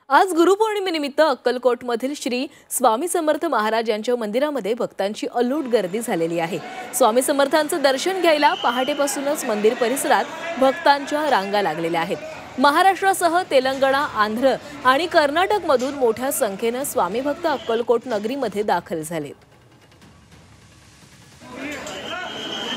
आज गुरुपौर्णिमेनिमित्त अक्कलकोटमधील श्री स्वामी समर्थ महाराज यांच्या मंदिरामध्ये भक्तांची अल्लूट गर्दी झालेली आहे। स्वामी समर्थांचं दर्शन घ्यायला पहाटेपासूनच मंदिर परिसरात भक्तांच्या रांगा लागलेल्या आहेत। महाराष्ट्रासह तेलंगणा, आंध्र आणि कर्नाटकमधून मोठ्या संख्येने स्वामी भक्त अक्कलकोट नगरीमध्ये दाखल झाले।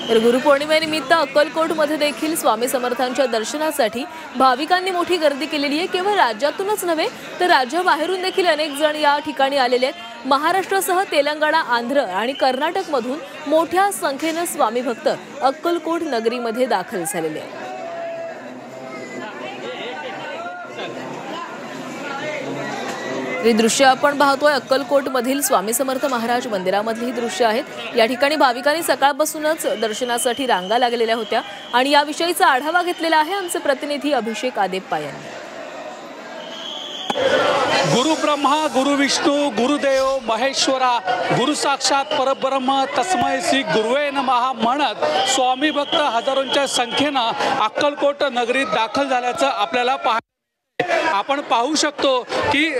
तर गुरुपौर्णिमेनिमित्त अक्कलकोटमध्ये देखील स्वामी समर्थांच्या दर्शनासाठी भाविकांनी मोठी गर्दी केलेली आहे। केवळ राज्यातूनच नव्हे तर राज्याबाहेरून देखील अनेक जण या ठिकाणी आलेले आहेत। महाराष्ट्रासह तेलंगणा, आंध्र आणि कर्नाटकमधून मोठ्या संख्येने स्वामी भक्त अक्कलकोट नगरीमध्ये दाखल झालेले आहेत। ही दृश्य आपण पाहतोय अक्कलकोटमधील स्वामी समर्थ महाराज मंदिरामधली ही दृश्य आहेत। या ठिकाणी भाविकांनी सकाळपासूनच दर्शनासाठी रांगा लागलेल्या होत्या आणि याविषयीचा आढावा घेतलेला आहे आमचे प्रतिनिधी अभिषेक आदेप्पा यांनी। गुरु ब्रह्मा गुरु विष्णू गुरुदेव महेश्वरा गुरु साक्षात परब्रह्म तस्मै श्री गुरुवे नमः म्हणत स्वामी भक्त हजारोंच्या संख्येने अक्कलकोट नगरीत दाखल झाल्याचं आपल्याला आपण पाहू शकतो की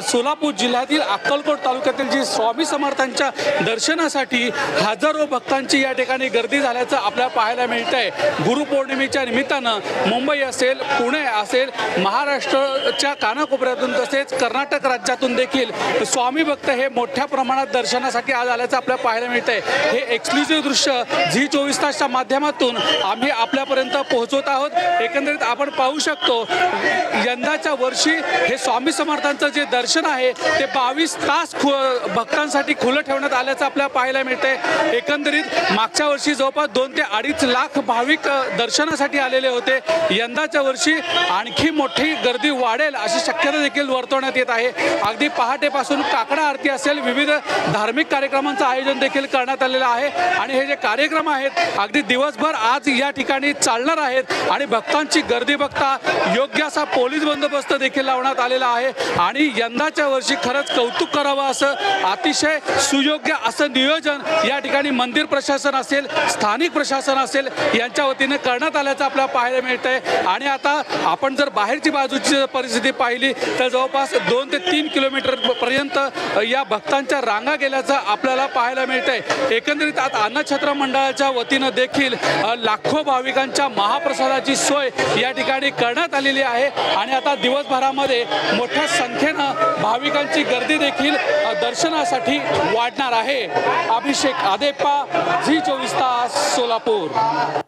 सोलापूर जिल्ह्यातील अक्कलकोट तालुक्यातील जी स्वामी समर्थांच्या दर्शनासाठी हजारो भक्तांची या ठिकाणी गर्दी झाल्याचं आपल्याला पाहायला मिळतंय। गुरुपौर्णिमेच्या निमित्तानं मुंबई असेल, पुणे असेल, महाराष्ट्राच्या कानाकोपऱ्यातून तसेच कर्नाटक राज्यातून देखील स्वामी भक्त हे मोठ्या प्रमाणात दर्शनासाठी आज आल्याचं आपल्याला पाहायला मिळतंय। हे एक्सक्लुझिव्ह दृश्य झी24 तासच्या माध्यमातून आम्ही आपल्यापर्यंत पोहोचवत आहोत। एकंदरीत आपण पाहू शकतो यंदाच्या वर्षी हे स्वामी समर्थांचं जे दर्शन आहे ते 22 तास भक्तांसाठी खुलं ठेवण्यात आल्याचं आपल्याला पाहायला मिळतंय। एकंदरीत मागच्या वर्षी जवळपास 2 ते 2.5 लाख भाविक दर्शनासाठी आलेले होते। यंदाच्या वर्षी आणखी मोठी गर्दी वाढेल अशी शक्यता देखील वर्तवण्यात येत आहे। अगदी पहाटेपासून काकडा आरती असेल, विविध धार्मिक कार्यक्रमांचं आयोजन देखील करण्यात आलेलं आहे आणि हे जे कार्यक्रम आहेत अगदी दिवसभर आज या ठिकाणी चालणार आहेत आणि भक्तांची गर्दी बघता योग्य असा पोलीस बंदोबस्त देखील लावण्यात आलेला आहे आणि यंदाच्या वर्षी खरंच कौतुक करावं असं अतिशय सुयोग्य असं नियोजन या ठिकाणी मंदिर प्रशासन असेल, स्थानिक प्रशासन असेल यांच्या वतीने करण्यात आल्याचं आपल्याला पाहायला मिळतंय। आणि आता आपण जर बाहेरची बाजूची परिस्थिती पाहिली तर जवळपास 2 ते 3 किलोमीटर पर्यंत या भक्तांच्या रांगा गेल्याचं आपल्याला पाहायला मिळतंय। एकंदरीत आता अन्नछत्र मंडळाच्या वतीनं देखील लाखो भाविकांच्या महाप्रसादाची सोय या ठिकाणी करण्यात आलेली आहे आणि आता दिवसभरामध्ये मोठ्या संख्येनं भाविकांची गर्दी देखील दर्शनासाठी वाढणार आहे। अभिषेक आदेप्पा, झी24 तास, सोलापूर।